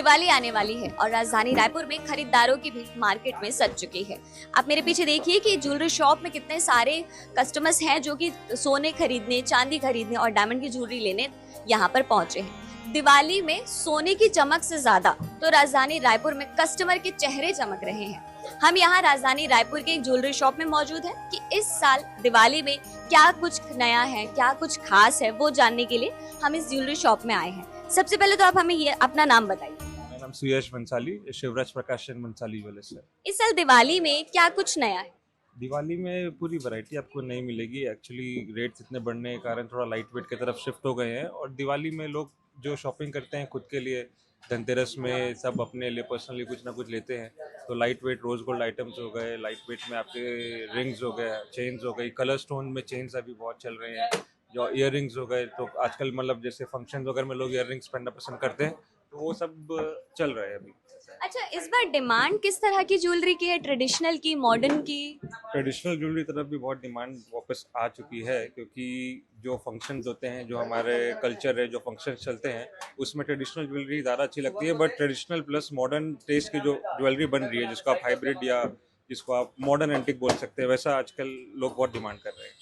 दिवाली आने वाली है और राजधानी रायपुर में खरीदारों की भीड़ मार्केट में सज चुकी है। आप मेरे पीछे देखिए कि ज्वेलरी शॉप में कितने सारे कस्टमर्स हैं जो कि सोने खरीदने, चांदी खरीदने और डायमंड की ज्वेलरी लेने यहाँ पर पहुंचे हैं। दिवाली में सोने की चमक से ज्यादा तो राजधानी रायपुर में कस्टमर के चेहरे चमक रहे हैं। हम यहाँ राजधानी रायपुर के एक ज्वेलरी शॉप में मौजूद हैं कि इस साल दिवाली में क्या कुछ नया है, क्या कुछ खास है, वो जानने के लिए हम इस ज्वेलरी शॉप में आए हैं। सबसे पहले तो आप हमें ये अपना नाम बताइए। मेरा नाम सुयश बंसाली, शिवराज प्रकाशन बंसाली ज्वेलर्स है। इस साल दिवाली में क्या कुछ नया है? दिवाली में पूरी वैरायटी आपको नहीं मिलेगी। एक्चुअली रेट्स इतने बढ़ने के कारण थोड़ा लाइट वेट की तरफ शिफ्ट हो गए हैं और दिवाली में लोग जो शॉपिंग करते हैं खुद के लिए, धनतेरस में सब अपने लिए पर्सनली कुछ ना कुछ लेते हैं। तो light weight rose gold items हो गए, लाइट वेट में आपके रिंग्स हो गए, चेन्स हो गई, कलर स्टोन में चेन्स अभी बहुत चल रहे हैं, जो ईयर रिंग्स हो गए। तो आजकल मतलब जैसे फंक्शन वगैरह में लोग ईयर रिंग्स पहनना पसंद करते हैं, तो वो सब चल रहा है अभी। अच्छा, इस बार डिमांड किस तरह की ज्वेलरी की है? ट्रेडिशनल की, मॉडर्न की? ट्रेडिशनल ज्वेलरी तरफ भी बहुत डिमांड वापस आ चुकी है, क्योंकि जो फंक्शंस होते हैं, जो हमारे कल्चर है, जो फंक्शंस चलते हैं, उसमें ट्रेडिशनल ज्वेलरी ज़्यादा अच्छी लगती है। But traditional plus modern taste की जो ज्वेलरी बन रही है, जिसको आप हाइब्रिड या जिसको आप मॉडर्न एंटिक बोल सकते हैं, वैसा आजकल लोग बहुत डिमांड कर रहे हैं।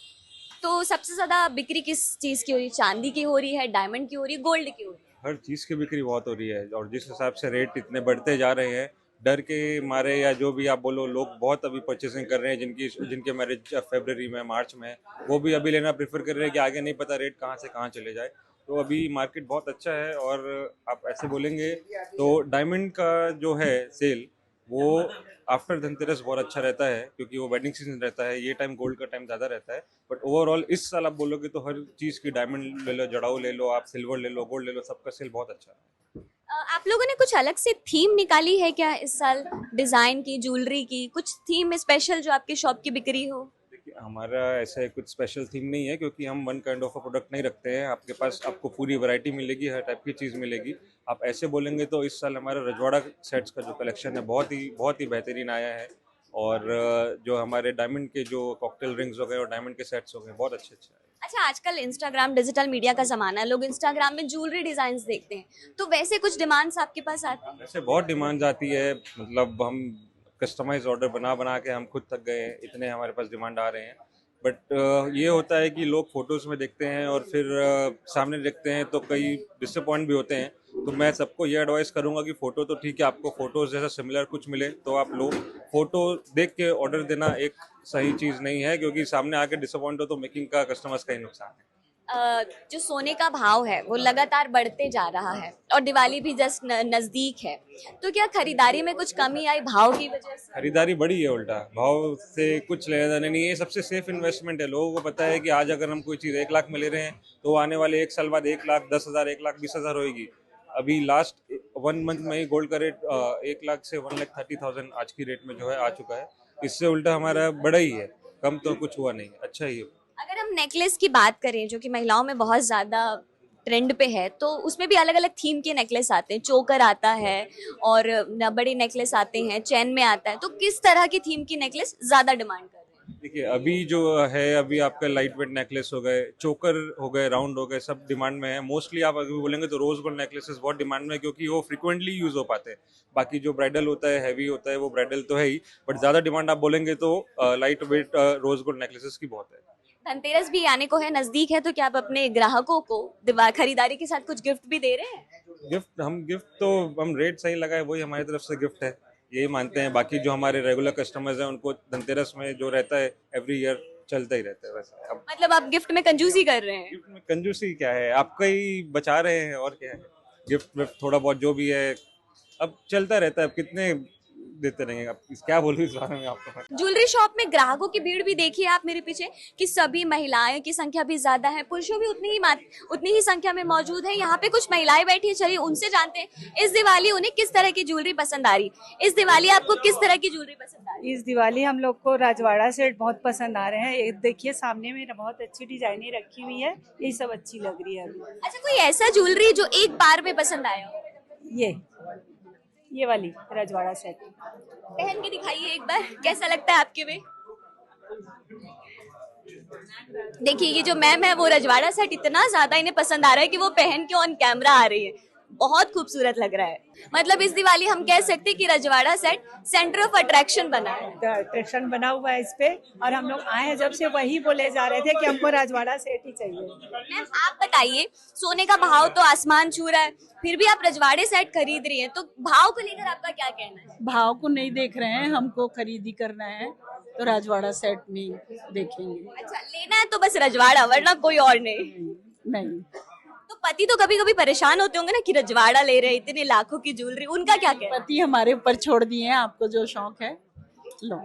तो सबसे ज्यादा बिक्री किस चीज की हो रही है? चांदी की हो रही है, डायमंड की हो रही है, गोल्ड की हो रही है? हर चीज़ की बिक्री बहुत हो रही है और जिस हिसाब से रेट इतने बढ़ते जा रहे हैं, डर के मारे या जो भी आप बोलो, लोग बहुत अभी परचेसिंग कर रहे हैं। जिनके मैरिज फरवरी में, मार्च में, वो भी अभी लेना प्रेफर कर रहे हैं कि आगे नहीं पता रेट कहाँ से कहाँ चले जाए। तो अभी मार्केट बहुत अच्छा है। और आप ऐसे बोलेंगे तो डायमंड का जो है सेल, वो आफ्टर धनतेरस बहुत अच्छा रहता है, क्योंकि वो वेडिंग सीजन रहता है। ये टाइम गोल्ड का टाइम ज़्यादा रहता है। बट ओवरऑल इस साल आप बोलोगे तो हर चीज़ की, डायमंड ले लो, जड़ाऊ ले लो, आप सिल्वर ले लो, गोल्ड ले लो, सबका सेल बहुत अच्छा है। आप लोगों ने कुछ अलग से थीम निकाली है क्या इस साल? डिजाइन की, ज्वेलरी की, कुछ थीम स्पेशल जो आपकी शॉप की बिक्री हो? देखिए, हमारा ऐसा कुछ स्पेशल थीम नहीं है, क्योंकि हम one kind of a product नहीं रखते हैं। आपके पास आपको पूरी वैरायटी मिलेगी, हर टाइप की चीज़ मिलेगी। आप ऐसे बोलेंगे तो इस साल हमारा रजवाड़ा सेट्स का जो कलेक्शन है बहुत ही बेहतरीन आया है। और जो हमारे डायमंड के जो कॉकटेल रिंग्स हो गए और डायमंड के सेट्स हो गए, बहुत अच्छे अच्छे आए। अच्छा, आजकल इंस्टाग्राम, डिजिटल मीडिया का जमाना है, लोग इंस्टाग्राम में ज्वेलरी डिजाइन देखते हैं, तो वैसे कुछ डिमांड्स आपके पास आती हैं? वैसे बहुत डिमांड आती है। मतलब हम कस्टमाइज ऑर्डर बना बना के हम खुद थक गए हैं, इतने हमारे पास डिमांड आ रहे हैं। बट ये होता है कि लोग फोटोज़ में देखते हैं और फिर सामने देखते हैं तो कई डिसअपॉइंट भी होते हैं। तो मैं सबको ये एडवाइस करूंगा कि फ़ोटो तो ठीक है, आपको फ़ोटोज़ जैसा सिमिलर कुछ मिले तो आप लो। फ़ोटो देख के ऑर्डर देना एक सही चीज़ नहीं है, क्योंकि सामने आके डिसअपॉइंट हो तो मेकिंग का कस्टमर्स का ही नुकसान है। जो सोने का भाव है वो लगातार बढ़ते जा रहा है और दिवाली भी जस्ट नजदीक है, तो क्या खरीदारी में कुछ कमी आई भाव की वजह से? खरीदारी बढ़ी है, उल्टा भाव से कुछ लेना देना नहीं है। ये सबसे सेफ इन्वेस्टमेंट है। लोगों को पता है कि आज अगर हम कोई चीज़ 1 लाख में ले रहे हैं, तो आने वाले 1 साल बाद 1,10,000, 1,20,000 होगी। अभी लास्ट 1 मंथ में ही गोल्ड का रेट 1 लाख से 1,30,000 आज की रेट में जो है आ चुका है। इससे उल्टा हमारा बढ़ा ही है, कम तो कुछ हुआ नहीं, अच्छा ही है। अगर हम नेकलेस की बात करें जो कि महिलाओं में बहुत ज्यादा ट्रेंड पे है, तो उसमें भी अलग अलग थीम के नेकलेस आते हैं, चोकर आता है और बड़े नेकलेस आते हैं, चैन में आता है, तो किस तरह की थीम की नेकलेस ज्यादा डिमांड कर रहे हैं? देखिए, अभी जो है, अभी आपका लाइट वेट नेकलेस हो गए, चोकर हो गए, राउंड हो गए, सब डिमांड में है। मोस्टली आप अगर बोलेंगे तो रोज गोल्ड नेकलेसेस बहुत डिमांड में है, क्योंकि वो फ्रिक्वेंटली यूज हो पाते हैं। बाकी जो ब्राइडल होता है, हैवी होता है, वो ब्राइडल तो है ही, बट ज्यादा डिमांड आप बोलेंगे तो light weight rose gold necklaces की बहुत है। धनतेरस भी आने को है, नजदीक है, तो क्या आप अपने ग्राहकों को खरीदारी के साथ कुछ गिफ्ट भी दे रहे हैं? गिफ्ट तो हम रेट सही लगाए, वही हमारी तरफ से गिफ्ट है, यही मानते हैं। बाकी जो हमारे रेगुलर कस्टमर्स हैं, उनको धनतेरस में जो रहता है एवरी ईयर चलता ही रहता है। वैसे अब मतलब आप गिफ्ट में कंजूसी कर रहे हैं? गिफ्ट में कंजूसी क्या है, आपका ही बचा रहे हैं और क्या है। गिफ्ट विफ्ट थोड़ा बहुत जो भी है अब चलता रहता है। अब कितने देते रहेंगे, अब क्या बोलूं इस बारे में आपको। ज्वेलरी शॉप में ग्राहकों की भीड़ भी देखिए आप मेरे पीछे कि सभी महिलाएं की संख्या भी ज्यादा है, पुरुषों भी उतनी ही संख्या में मौजूद है। यहाँ पे कुछ महिलाएं बैठी है, चलिए उनसे जानते हैं इस दिवाली उन्हें किस तरह की ज्वेलरी पसंद आ रही। इस दिवाली आपको किस तरह की ज्वेलरी पसंद आ रही? इस दिवाली हम लोग को राजवाड़ा सेट बहुत पसंद आ रहे हैं। ये देखिए सामने में बहुत अच्छी डिजाइनें रखी हुई है, ये सब अच्छी लग रही है अभी। अच्छा, कोई ऐसा ज्वेलरी जो एक बार में पसंद आया हो? ये वाली राजवाड़ा सेट पहन के दिखाइए एक बार, कैसा लगता है आपके में? देखिए, ये जो मैम है वो रजवाड़ा सेट इतना ज्यादा इन्हें पसंद आ रहा है कि वो पहन के ऑन कैमरा आ रही है। बहुत खूबसूरत लग रहा है। मतलब इस दिवाली हम कह सकते हैं कि रजवाड़ा सेट सेंटर ऑफ अट्रैक्शन बना है। अट्रैक्शन बना हुआ है इस पे, और हम लोग आए हैं जब से वही बोले जा रहे थे कि हमको राजवाड़ा सेट ही चाहिए। मैम आप बताइए, सोने का भाव तो आसमान छू रहा है, फिर भी आप रजवाड़े सेट खरीद रही हैं, तो भाव को लेकर आपका क्या कहना है? भाव को नहीं देख रहे हैं, हमको खरीदी करना है तो राजवाड़ा सेट में देखेंगे। अच्छा, लेना है तो बस रजवाड़ा, वरना कोई और नहीं। नहीं, तो पति तो कभी कभी परेशान होते होंगे ना कि रजवाड़ा ले रहे हैं, इतने लाखों की ज्वेलरी, उनका क्या कहना है? पति हमारे ऊपर छोड़ दिए हैं, आपको जो शौक है लो।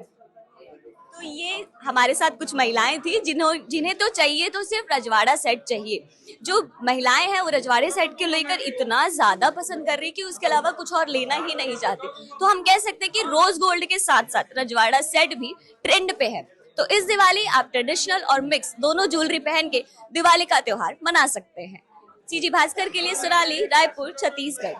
तो ये हमारे साथ कुछ महिलाएं थी जिन्हें तो चाहिए तो सिर्फ रजवाड़ा सेट चाहिए। जो महिलाएं हैं वो रजवाड़े सेट के लेकर इतना ज्यादा पसंद कर रही कि उसके अलावा कुछ और लेना ही नहीं चाहती। तो हम कह सकते हैं कि रोज गोल्ड के साथ साथ रजवाड़ा सेट भी ट्रेंड पे है। तो इस दिवाली आप ट्रेडिशनल और मिक्स दोनों ज्वेलरी पहन के दिवाली का त्योहार मना सकते हैं। सीजी भास्कर के लिए सोनाली, रायपुर, छत्तीसगढ़।